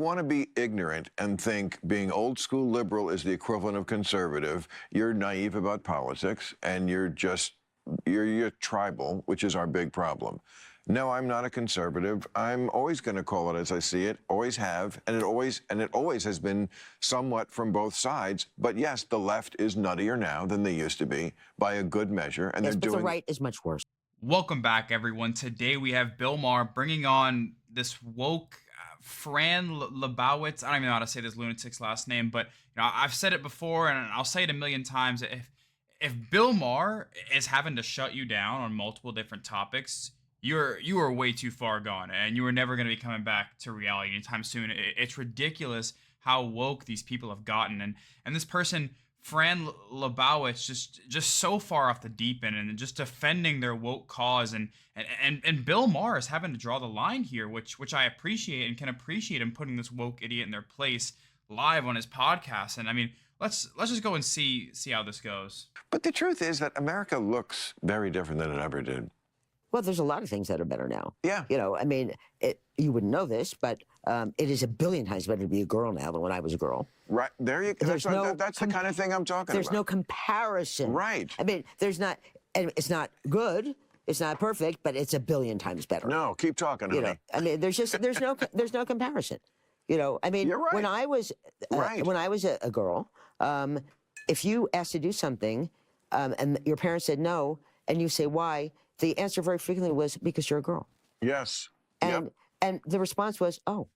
Want to be ignorant and think being old school liberal is the equivalent of conservative, you're naive about politics and you're tribal, which is our big problem. No, I'm not a conservative. I'm always going to call it as I see it, always have, and it always has been somewhat from both sides. But yes, the left is nuttier now than they used to be by a good measure, and Yes, they're but doing the right is much worse. Welcome back, everyone. Today we have Bill Maher bringing on this woke Fran Lebowitz. I don't even know how to say this lunatic's last name, but I've said it before, and I'll say it a million times. If Bill Maher is having to shut you down on multiple different topics, you are way too far gone, and you are never going to be coming back to reality anytime soon. It's ridiculous how woke these people have gotten, and this person, Fran Lebowitz, just so far off the deep end and just defending their woke cause, and Bill Maher is having to draw the line here, which I appreciate and can appreciate him putting this woke idiot in their place live on his podcast. And I mean, let's just go and see how this goes. But the truth is that America looks very different than it ever did. Well, there's a lot of things that are better now. Yeah. I mean, you wouldn't know this, but it is a billion times better to be a girl now than when I was a girl. Right. There you go. That's the kind of thing I'm talking about. There's no comparison. Right. I mean, there's not, and it's not good, it's not perfect, but it's a billion times better. No, keep talking, honey. I mean, there's no comparison. I mean, You're right. when I was a girl, if you asked to do something, and your parents said no, and you say why, the answer very frequently was because you're a girl. Yes. And the response was, oh.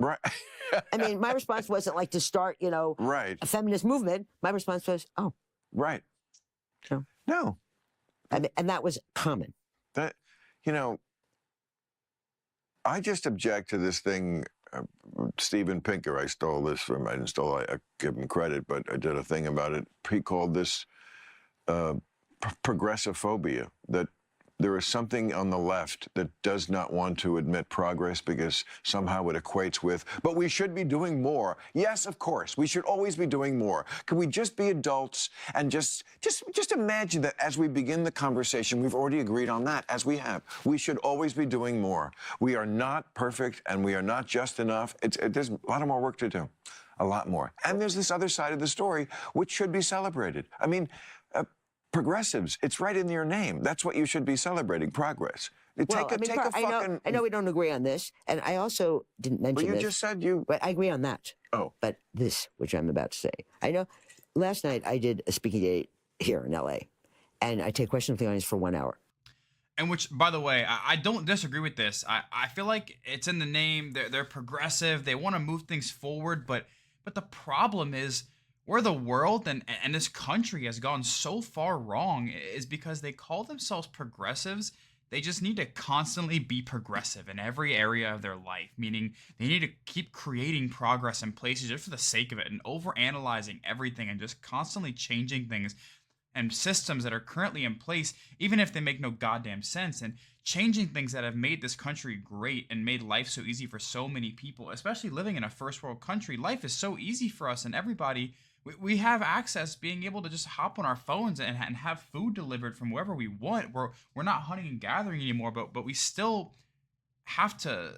Right. I mean, my response wasn't like to start, right. a feminist movement. My response was, oh. Right. No. And that was common. That, I just object to this thing. Steven Pinker, I stole this from, I didn't steal, I give him credit, but I did a thing about it. He called this progressive phobia, that there is something on the left that does not want to admit progress because somehow it equates with, but we should be doing more. Yes, of course, we should always be doing more. Can we just be adults and just imagine that as we begin the conversation, we've already agreed on that, as we have. We should always be doing more. We are not perfect and we are not just enough. There's a lot of more work to do, a lot more. And there's this other side of the story which should be celebrated. I mean, progressives, it's right in your name. That's what you should be celebrating, progress. I know we don't agree on this, and I also didn't mention this. But you just said you... But I agree on that. Oh. But this, which I'm about to say. I know last night I did a speaking date here in L.A., and I take questions from the audience for 1 hour. And which, by the way, I don't disagree with this. I feel like it's in the name. They're progressive. They want to move things forward, but the problem is, where the world and this country has gone so far wrong is because they call themselves progressives. They just need to constantly be progressive in every area of their life, meaning they need to keep creating progress in places just for the sake of it and overanalyzing everything and just constantly changing things and systems that are currently in place, even if they make no goddamn sense, and changing things that have made this country great and made life so easy for so many people, especially living in a first world country. Life is so easy for us, and everybody... We have access, being able to just hop on our phones and have food delivered from wherever we want. We're not hunting and gathering anymore, but we still have to.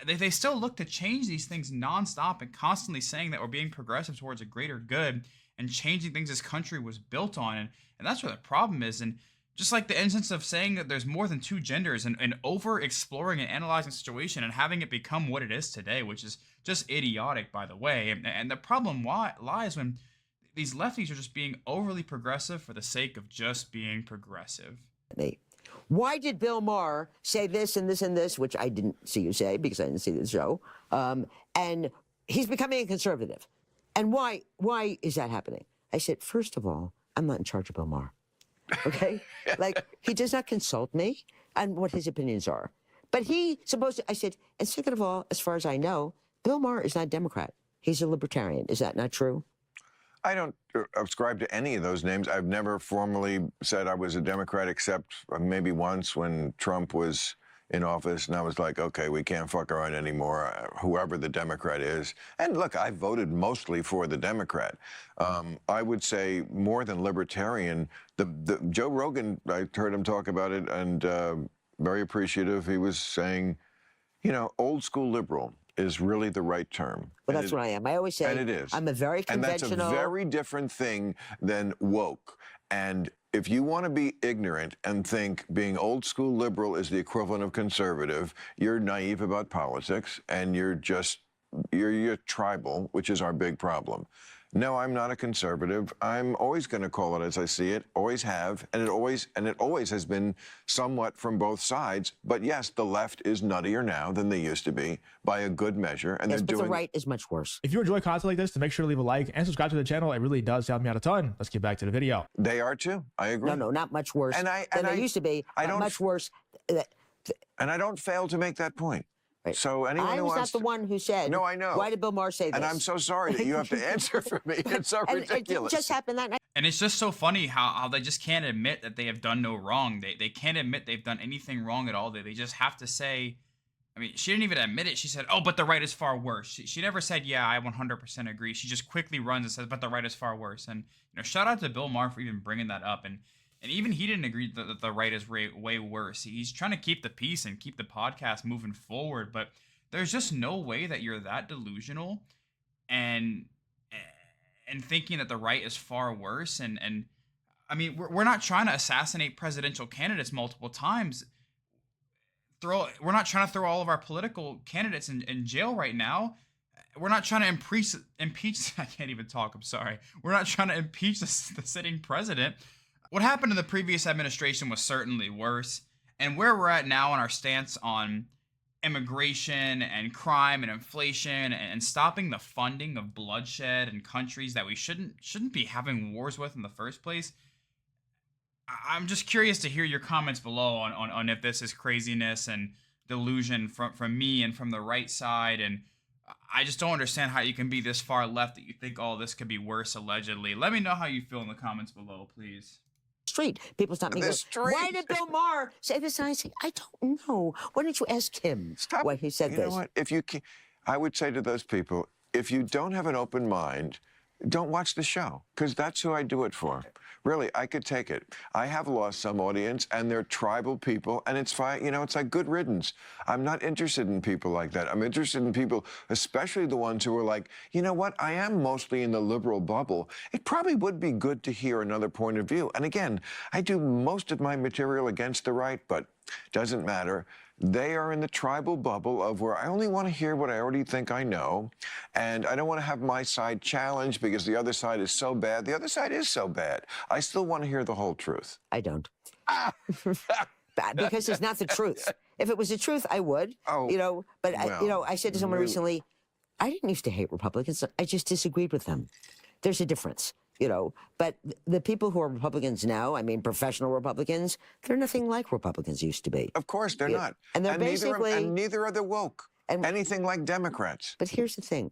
They still look to change these things nonstop and constantly saying that we're being progressive towards a greater good and changing things this country was built on, and that's where the problem is. And just like the instance of saying that there's more than two genders and over exploring and analyzing the situation and having it become what it is today, which is just idiotic, by the way. And the problem lies when these lefties are just being overly progressive for the sake of just being progressive. Why did Bill Maher say this and this and this, which I didn't see you say because I didn't see the show, and he's becoming a conservative? And why is that happening? I said, first of all, I'm not in charge of Bill Maher. Okay? Like, he does not consult me on what his opinions are. But I said, and second of all, as far as I know, Bill Maher is not a Democrat. He's a libertarian. Is that not true? I don't ascribe to any of those names. I've never formally said I was a Democrat except maybe once when Trump was in office, and I was like, okay, we can't fuck around anymore, whoever the Democrat is. And look, I voted mostly for the Democrat. I would say more than libertarian. The Joe Rogan, I heard him talk about it, and very appreciative. He was saying, old school liberal. is really the right term. Well, And that's it- what I am. I always say and it is. I'm a very And that's a conventional. very different thing than woke. And if you want to be ignorant and think being old school liberal is the equivalent of conservative, you're naive about politics and you're tribal, which is our big problem. No, I'm not a conservative. I'm always going to call it as I see it, always have, and it always has been somewhat from both sides. But yes, the left is nuttier now than they used to be by a good measure, and Yes, they're but doing the right is much worse. If you enjoy content like this, then make sure to leave a like and subscribe to the channel. It really does help me out a ton. Let's get back to the video. They are too. I agree. No, not much worse than they used to be. I But don't- much worse. And I don't fail to make that point. Right. So anyone I who was not wants the one who said. No, I know. Why did Bill Maher say this? and I'm so sorry that you have to answer for me. It's so and it didn't ridiculous. just happen that night. And it's just so funny how they just can't admit that they have done no wrong. They can't admit they've done anything wrong at all. They just have to say, I mean, she didn't even admit it. She said, oh, but the right is far worse. She never said, yeah, I 100% agree. She just quickly runs and says, but the right is far worse. And, shout out to Bill Maher for even bringing that up. And even he didn't agree that the right is way worse. He's trying to keep the peace and keep the podcast moving forward. But there's just no way that you're that delusional and thinking that the right is far worse. And I mean, we're not trying to assassinate presidential candidates multiple times. We're not trying to throw all of our political candidates in jail right now. We're not trying to impeach. I can't even talk. I'm sorry. We're not trying to impeach the sitting president. What happened in the previous administration was certainly worse. And where we're at now in our stance on immigration and crime and inflation and stopping the funding of bloodshed in countries that we shouldn't be having wars with in the first place. I'm just curious to hear your comments below on if this is craziness and delusion from me and from the right side. And I just don't understand how you can be this far left that you think, oh, this could be worse allegedly. Let me know how you feel in the comments below, please. Street. People stop me. The and go, street. Why did Bill Maher say this? And I say, I don't know. Why don't you ask him Stop. why he said You this? know what? I would say to those people, if you don't have an open mind, don't watch the show, because that's who I do it for. Really, I could take it. I have lost some audience, and they're tribal people, and it's fine. It's like good riddance. I'm not interested in people like that. I'm interested in people, especially the ones who are like, you know what? I am mostly in the liberal bubble. It probably would be good to hear another point of view. And again, I do most of my material against the right, but doesn't matter. They are in the tribal bubble of where I only want to hear what I already think I know, and I don't want to have my side challenged because the other side is so bad. The other side is so bad. I still want to hear the whole truth. I don't. Because it's not the truth. If it was the truth, I would. Oh, But well, I said to someone you- recently, I didn't used to hate Republicans. I just disagreed with them. There's a difference. But the people who are Republicans now, I mean, professional Republicans, they're nothing like Republicans used to be. Of course, they're not. And they're basically. neither are the woke. And- Anything like Democrats. But here's the thing,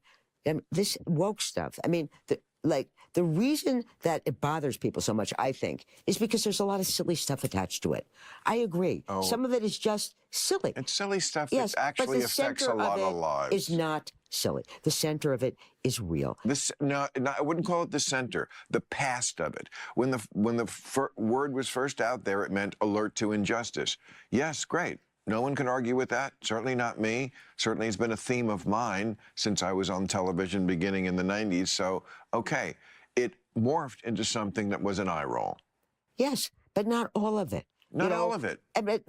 this woke stuff. I mean, the reason that it bothers people so much, I think, is because there's a lot of silly stuff attached to it. I agree. Oh. Some of it is just silly. It's silly stuff Yes, that but actually the affects a center lot of of it lives. is not silly. The center of it is real. No, I wouldn't call it the center. The past of it. When the word was first out there, it meant alert to injustice. Yes, great. No one can argue with that. Certainly not me. Certainly it's been a theme of mine since I was on television beginning in the 90s. So, okay, it morphed into something that was an eye roll. Yes, but not all of it. Not all of it. But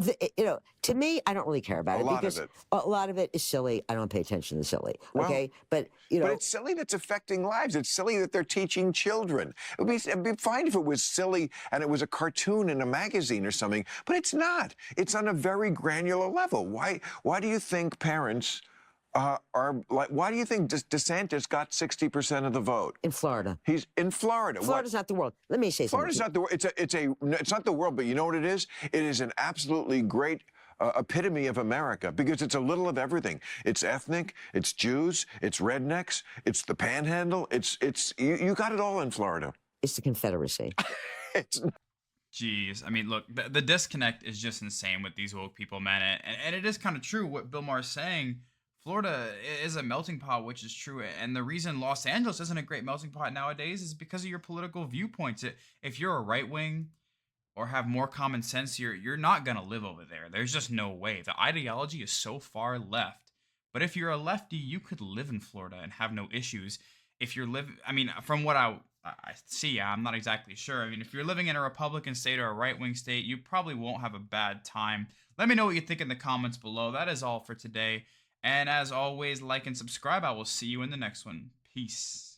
to me, I don't really care about it A lot of because it. a lot of it is silly. I don't pay attention to silly. Well, Okay, but But it's silly that's affecting lives. It's silly that they're teaching children. It'd be fine if it was silly and it was a cartoon in a magazine or something, but it's not. It's on a very granular level. Why do you think parents are like, why do you think DeSantis got 60% of the vote? in Florida. He's in Florida. Florida's not the world. Let me say something. Florida's not the world. It's not the world, but you know what it is? It is an absolutely great epitome of America because it's a little of everything. It's ethnic, it's Jews, it's rednecks, it's the panhandle. You got it all in Florida. It's the Confederacy. It's Jeez. I mean, look, the disconnect is just insane with these woke people, man. And it is kind of true what Bill Maher is saying. Florida is a melting pot, which is true. And the reason Los Angeles isn't a great melting pot nowadays is because of your political viewpoints. If you're a right wing or have more common sense, you're not going to live over there. There's just no way. The ideology is so far left. But if you're a lefty, you could live in Florida and have no issues. If you're living, I mean, from what I see, I'm not exactly sure. I mean, if you're living in a Republican state or a right-wing state, you probably won't have a bad time. Let me know what you think in the comments below. That is all for today. And as always, like and subscribe. I will see you in the next one. Peace.